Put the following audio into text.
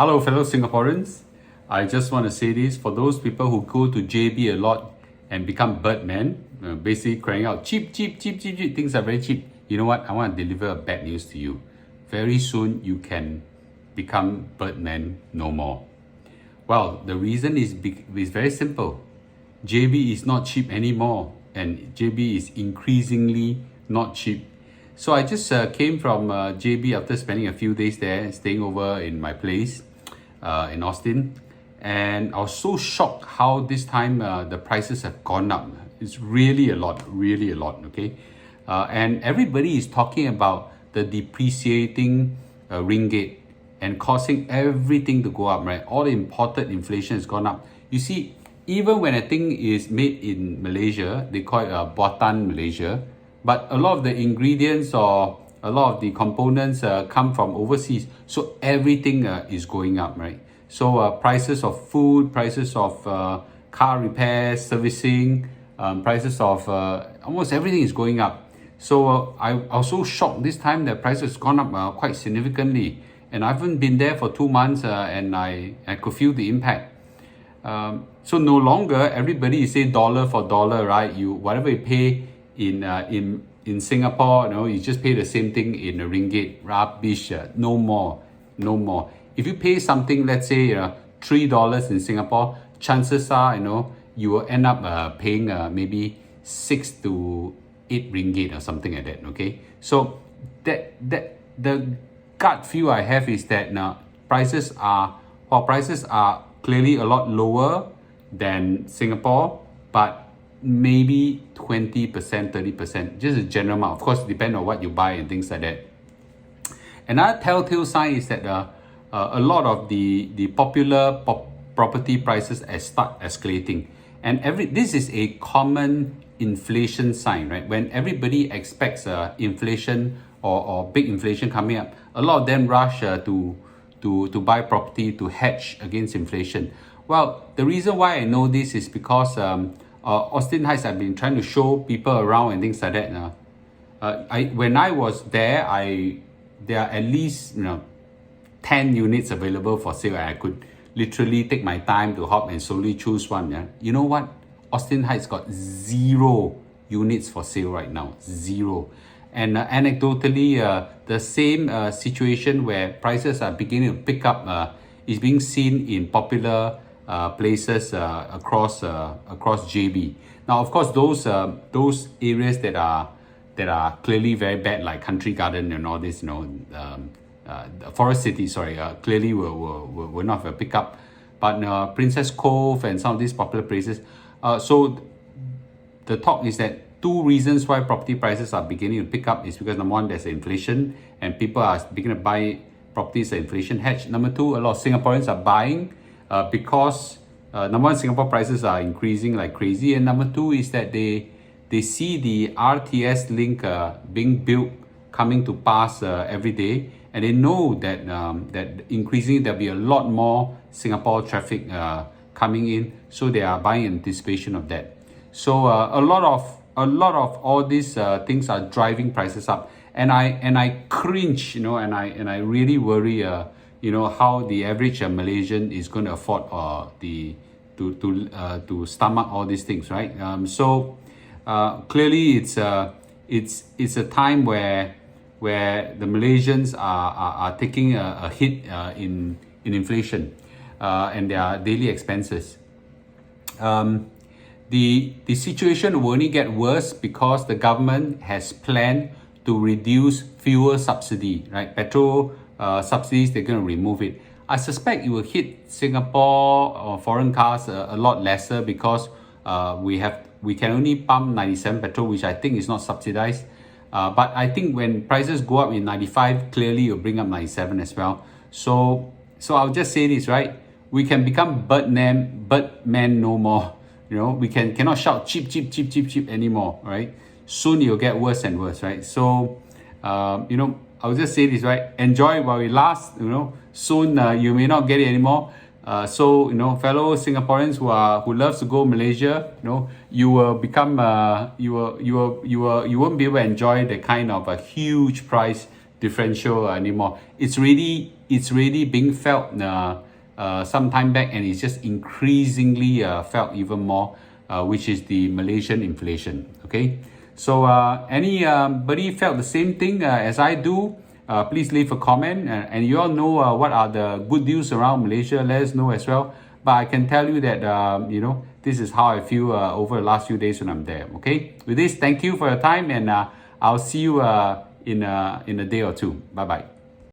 Hello, fellow Singaporeans. I just want to say this for those people who go to JB a lot and become Birdman, basically crying out, cheap, cheap, cheap, cheap, cheap, things are very cheap. You know what? I want to deliver a bad news to you. Very soon you can become Birdman no more. Well, the reason is very simple. JB is not cheap anymore, and JB is increasingly not cheap. So I just came from JB after spending a few days there, staying over in my place in Austin, and I was so shocked how this time the prices have gone up. It's really a lot, okay? And everybody is talking about the depreciating ringgit and causing everything to go up, right? All the imported inflation has gone up. You see, even when a thing is made in Malaysia, they call it Buatan Malaysia, but a lot of the ingredients or a lot of the components come from overseas. So everything is going up, right? So prices of food, prices of car repairs, servicing, prices of almost everything is going up. So I was so shocked this time that prices gone up quite significantly. And I haven't been there for 2 months and I could feel the impact. So no longer everybody is saying dollar for dollar, right? You whatever you pay in Singapore, you just pay the same thing in a ringgit. Rubbish. No more. If you pay something, let's say $3 in Singapore, chances are you will end up paying maybe 6 to 8 ringgit or something like that. Okay, so that the gut feel I have is that now prices are clearly a lot lower than Singapore, but maybe 20%, 30%, just a general amount. Of course, depend on what you buy and things like that. Another telltale sign is that a lot of the popular property prices start escalating, and this is a common inflation sign, right? When everybody expects inflation or big inflation coming up, a lot of them rush to buy property to hedge against inflation. Well, the reason why I know this is because Austin Heights, I've been trying to show people around and things like that. When I was there, there are at least 10 units available for sale, and I could literally take my time to hop and slowly choose one. Yeah? You know what? Austin Heights got 0 units for sale right now. 0. And anecdotally, the same situation where prices are beginning to pick up is being seen in popular places across JB. Now, of course, those areas that are clearly very bad, like Country Garden and all this, Forest City, clearly will not have a pickup. But Princess Cove and some of these popular places. So the talk is that 2 reasons why property prices are beginning to pick up is because number 1, there's inflation and people are beginning to buy properties at inflation hedge. Number 2, a lot of Singaporeans are buying because number 1, Singapore prices are increasing like crazy, and number 2 is that they see the RTS link being built, coming to pass every day, and they know that that increasingly there'll be a lot more Singapore traffic coming in, so they are buying in anticipation of that. So a lot of all these things are driving prices up, and I cringe, and I really worry, how the average Malaysian is going to afford to stomach all these things, right? So clearly it's a time where the Malaysians are taking a hit in inflation and their daily expenses. The situation will only get worse because the government has planned to reduce fuel subsidy, right? Petrol subsidies, they're going to remove it. I suspect it will hit Singapore or foreign cars a lot lesser because we can only pump 97 petrol, which I think is not subsidized. But I think when prices go up in 95, clearly it'll bring up 97 as well. So I'll just say this, right? We can become Birdman no more. We cannot shout cheap anymore, right? Soon it'll get worse and worse, right? So, I'll just say this, right? Enjoy while it lasts. Soon you may not get it anymore. So fellow Singaporeans who loves to go Malaysia, you will become you won't be able to enjoy the kind of a huge price differential anymore. It's really it's really being felt some time back, and it's just increasingly felt even more, which is the Malaysian inflation. Okay, so anybody felt the same thing as I do? Please leave a comment, and you all know what are the good news around Malaysia. Let us know as well. But I can tell you that this is how I feel over the last few days when I'm there. Okay, with this, thank you for your time, and I'll see you in a day or two. Bye bye.